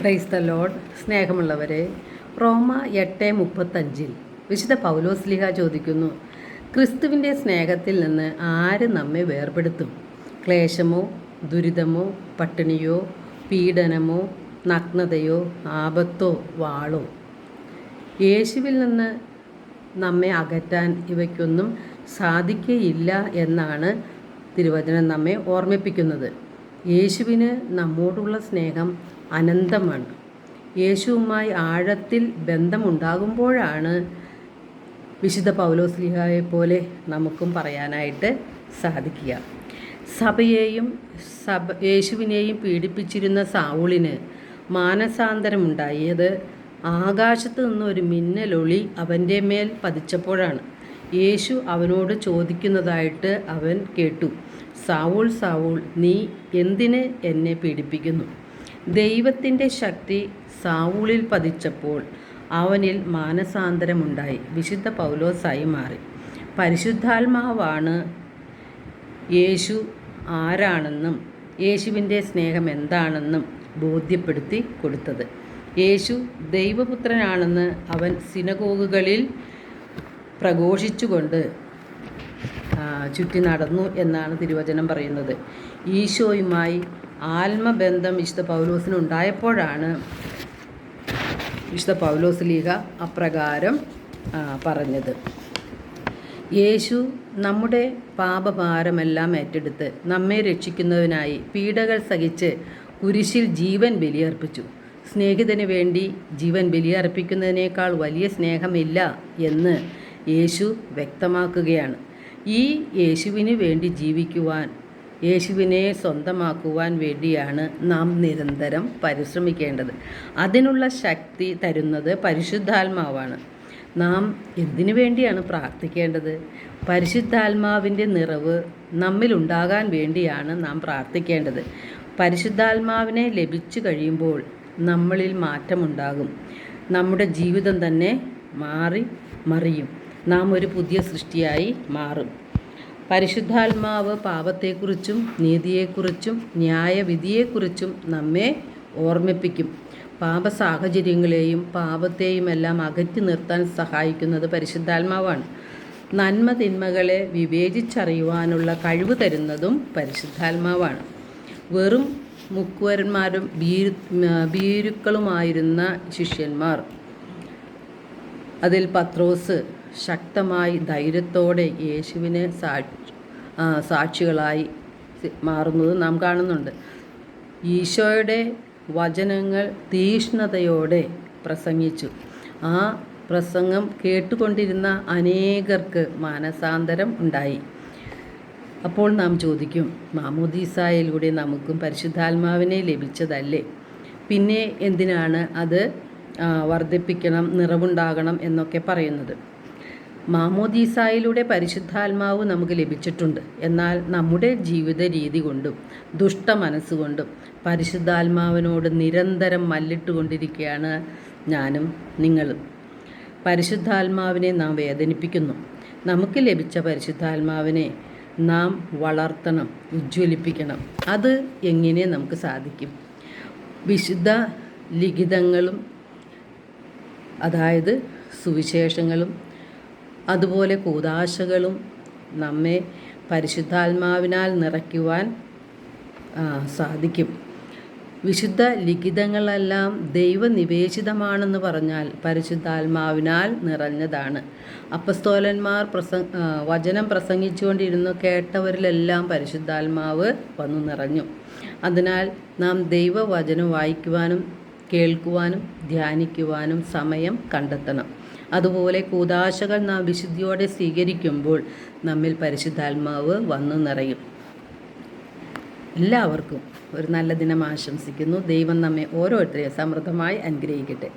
Praise the Lord. സ്നേഹമുള്ളവരെ, റോമ 8:35 വിശുദ്ധ പൗലോസ്ലീഹ ചോദിക്കുന്നു, ക്രിസ്തുവിൻ്റെ സ്നേഹത്തിൽ നിന്ന് ആര് നമ്മെ വേർപെടുത്തും? ക്ലേശമോ, ദുരിതമോ, പട്ടിണിയോ, പീഡനമോ, നഗ്നതയോ, ആപത്തോ, വാളോ? യേശുവിൽ നിന്ന് നമ്മെ അകറ്റാൻ ഇവയ്ക്കൊന്നും സാധിക്കുകയില്ല എന്നാണ് തിരുവചനം നമ്മെ ഓർമ്മിപ്പിക്കുന്നത്. യേശുവിന് നമ്മോടുള്ള സ്നേഹം അനന്തമാണ്. യേശുവുമായി ആഴത്തിൽ ബന്ധമുണ്ടാകുമ്പോഴാണ് വിശുദ്ധ പൗലോസ്ലീഹായെ പോലെ നമുക്കും പറയാനായിട്ട് സാധിക്കുക. യേശുവിനെയും പീഡിപ്പിച്ചിരുന്ന സാവൂളിന് മാനസാന്തരമുണ്ടായത് ആകാശത്ത് നിന്നൊരു മിന്നലൊളി അവൻ്റെ മേൽ പതിച്ചപ്പോഴാണ്. യേശു അവനോട് ചോദിക്കുന്നതായിട്ട് അവൻ കേട്ടു, സാവൂൾ, സാവൂൾ, നീ എന്തിന് എന്നെ പീഡിപ്പിക്കുന്നു? ദൈവത്തിൻ്റെ ശക്തി സാവൂളിൽ പതിച്ചപ്പോൾ അവനിൽ മാനസാന്തരമുണ്ടായി, വിശുദ്ധ പൗലോസായി മാറി. പരിശുദ്ധാത്മാവാണ് യേശു ആരാണെന്നും യേശുവിൻ്റെ സ്നേഹം എന്താണെന്നും ബോധ്യപ്പെടുത്തി കൊടുത്തത്. യേശു ദൈവപുത്രനാണെന്ന് അവൻ സിനഗോഗുകളിൽ പ്രഘോഷിച്ചുകൊണ്ട് ചുറ്റി നടന്നു എന്നാണ് തിരുവചനം പറയുന്നത്. ഈശോയുമായി ആത്മബന്ധം വിശുദ്ധ പൗലോസിന് ഉണ്ടായപ്പോഴാണ് വിശുദ്ധ പൗലോസ്ലീഹ അപ്രകാരം പറഞ്ഞത്. യേശു നമ്മുടെ പാപഭാരമെല്ലാം ഏറ്റെടുത്ത് നമ്മെ രക്ഷിക്കുന്നതിനായി പീഡകൾ സഹിച്ച് കുരിശിൽ ജീവൻ ബലിയർപ്പിച്ചു. സ്നേഹിതന് വേണ്ടി ജീവൻ ബലിയർപ്പിക്കുന്നതിനേക്കാൾ വലിയ സ്നേഹമില്ല എന്ന് യേശു വ്യക്തമാക്കുകയാണ്. ഈ യേശുവിന് വേണ്ടി ജീവിക്കുവാൻ, യേശുവിനെ സ്വന്തമാക്കുവാൻ വേണ്ടിയാണ് നാം നിരന്തരം പരിശ്രമിക്കേണ്ടത്. അതിനുള്ള ശക്തി തരുന്നത് പരിശുദ്ധാത്മാവാണ്. നാം എന്തിനു വേണ്ടിയാണ് പ്രാർത്ഥിക്കേണ്ടത്? പരിശുദ്ധാത്മാവിൻ്റെ നിറവ് നമ്മിലുണ്ടാകാൻ വേണ്ടിയാണ് നാം പ്രാർത്ഥിക്കേണ്ടത്. പരിശുദ്ധാത്മാവിനെ ലഭിച്ചു കഴിയുമ്പോൾ നമ്മളിൽ മാറ്റമുണ്ടാകും. നമ്മുടെ ജീവിതം തന്നെ മറിയും. നാം ഒരു പുതിയ സൃഷ്ടിയായി മാറും. പരിശുദ്ധാത്മാവ് പാപത്തെക്കുറിച്ചും നീതിയെക്കുറിച്ചും ന്യായവിധിയെക്കുറിച്ചും നമ്മെ ഓർമ്മിപ്പിക്കും. പാപസാഹചര്യങ്ങളെയും പാപത്തെയുമെല്ലാം അകറ്റി നിർത്താൻ സഹായിക്കുന്നത് പരിശുദ്ധാത്മാവാണ്. നന്മ തിന്മകളെ വിവേചിച്ചറിയുവാനുള്ള കഴിവ് തരുന്നതും പരിശുദ്ധാത്മാവാണ്. വെറും മുക്കുവരന്മാരും ഭീരുക്കളുമായിരുന്ന ശിഷ്യന്മാർ, അതിൽ പത്രോസ് ശക്തമായി ധൈര്യത്തോടെ യേശുവിനെ സാക്ഷികളായി മാറുന്നത് നാം കാണുന്നുണ്ട്. ഈശോയുടെ വചനങ്ങൾ തീഷ്ണതയോടെ പ്രസംഗിച്ചു. ആ പ്രസംഗം കേട്ടുകൊണ്ടിരുന്ന അനേകർക്ക് മാനസാന്തരം ഉണ്ടായി. അപ്പോൾ നാം ചോദിക്കും, മാമോദീസായിലൂടെ നമുക്കും പരിശുദ്ധാത്മാവിനെ ലഭിച്ചതല്ലേ? പിന്നെ എന്തിനാണ് അത് വർദ്ധിപ്പിക്കണം, നിറവുണ്ടാകണം എന്നൊക്കെ പറയുന്നത്? മാമോദീസായിലൂടെ പരിശുദ്ധാത്മാവ് നമുക്ക് ലഭിച്ചിട്ടുണ്ട്. എന്നാൽ നമ്മുടെ ജീവിത രീതി കൊണ്ടും ദുഷ്ട മനസ്സുകൊണ്ടും പരിശുദ്ധാത്മാവിനോട് നിരന്തരം മല്ലിട്ടുകൊണ്ടിരിക്കുകയാണ് ഞാനും നിങ്ങളും. പരിശുദ്ധാത്മാവിനെ നാം വേദനിപ്പിക്കുന്നു. നമുക്ക് ലഭിച്ച പരിശുദ്ധാത്മാവിനെ നാം വളർത്തണം, ഉജ്ജ്വലിപ്പിക്കണം. അത് എങ്ങനെ നമുക്ക് സാധിക്കും? വിശുദ്ധ ലിഖിതങ്ങളും, അതായത് സുവിശേഷങ്ങളും അതുപോലെ കൂദാശകളും നമ്മെ പരിശുദ്ധാത്മാവിനാൽ നിറയ്ക്കുവാൻ സാധിക്കും. വിശുദ്ധ ലിഖിതങ്ങളെല്ലാം ദൈവനിവേശിതമാണെന്ന് പറഞ്ഞാൽ പരിശുദ്ധാത്മാവിനാൽ നിറഞ്ഞതാണ്. അപ്പസ്തോലന്മാർ വചനം പ്രസംഗിച്ചുകൊണ്ടിരുന്നു കേട്ടവരിലെല്ലാം പരിശുദ്ധാത്മാവ് വന്നു നിറഞ്ഞു. അതിനാൽ നാം ദൈവവചനം വായിക്കുവാനും കേൾക്കുവാനും ധ്യാനിക്കുവാനും സമയം കണ്ടെത്തണം. അതുപോലെ കൂദാശകൾ നാം വിശുദ്ധിയോടെ സ്വീകരിക്കുമ്പോൾ നമ്മിൽ പരിശുദ്ധാത്മാവ് വന്നു നിറയും. എല്ലാവർക്കും ഒരു നല്ല ദിനം ആശംസിക്കുന്നു. ദൈവം നമ്മെ ഓരോരുത്തരെയും സമൃദ്ധമായി അനുഗ്രഹിക്കട്ടെ.